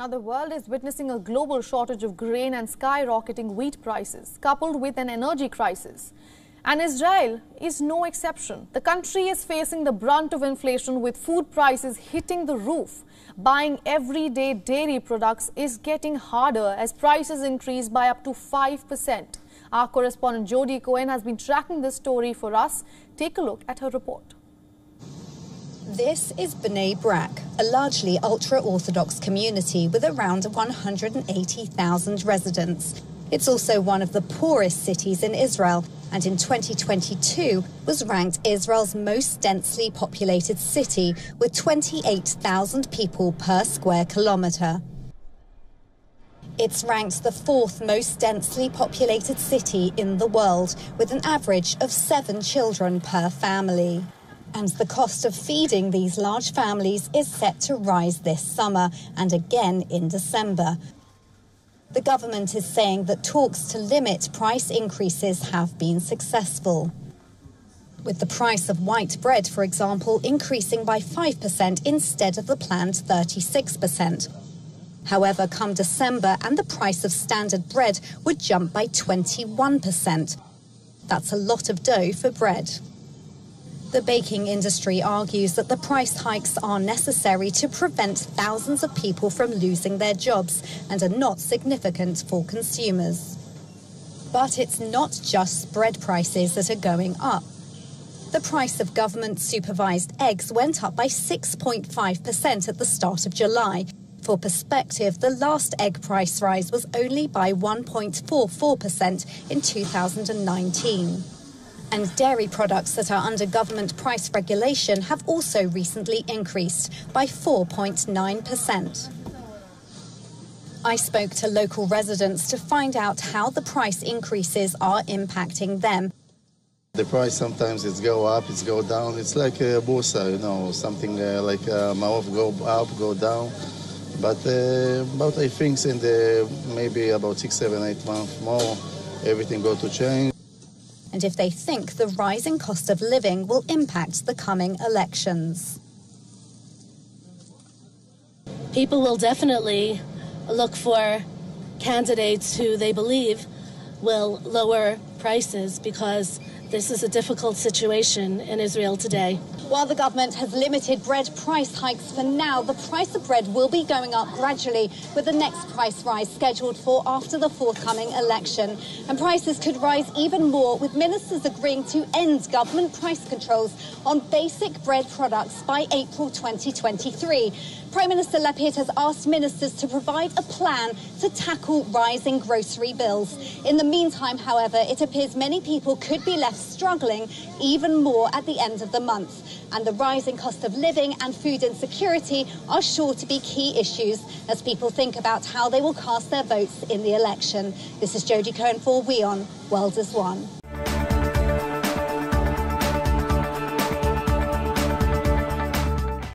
Now, the world is witnessing a global shortage of grain and skyrocketing wheat prices, coupled with an energy crisis. And Israel is no exception. The country is facing the brunt of inflation, with food prices hitting the roof. Buying everyday dairy products is getting harder as prices increase by up to 5%. Our correspondent Jody Cohen has been tracking this story for us. Take a look at her report. This is Bnei Brak, a largely ultra-Orthodox community with around 180,000 residents. It's also one of the poorest cities in Israel, and in 2022 was ranked Israel's most densely populated city with 28,000 people per square kilometre. It's ranked the fourth most densely populated city in the world, with an average of 7 children per family. And the cost of feeding these large families is set to rise this summer and again in December. The government is saying that talks to limit price increases have been successful, with the price of white bread, for example, increasing by 5% instead of the planned 36%. However, come December, and the price of standard bread would jump by 21%. That's a lot of dough for bread. The baking industry argues that the price hikes are necessary to prevent thousands of people from losing their jobs and are not significant for consumers. But it's not just bread prices that are going up. The price of government-supervised eggs went up by 6.5% at the start of July. For perspective, the last egg price rise was only by 1.44% in 2019. And dairy products that are under government price regulation have also recently increased by 4.9%. I spoke to local residents to find out how the price increases are impacting them. The price sometimes it's go up, it's go down. It's like a bursa, you know, something like mouth go up, go down. But I think in maybe about 6, 7, 8 months more, everything go to change. And if they think the rising cost of living will impact the coming elections. People will definitely look for candidates who they believe will lower prices, because this is a difficult situation in Israel today. While the government has limited bread price hikes for now, the price of bread will be going up gradually, with the next price rise scheduled for after the forthcoming election. And prices could rise even more, with ministers agreeing to end government price controls on basic bread products by April 2023. Prime Minister Lapid has asked ministers to provide a plan to tackle rising grocery bills. In the meantime, however, it appears many people could be left struggling even more at the end of the month. And the rising cost of living and food insecurity are sure to be key issues as people think about how they will cast their votes in the election. This is Jody Cohen for WION World is One.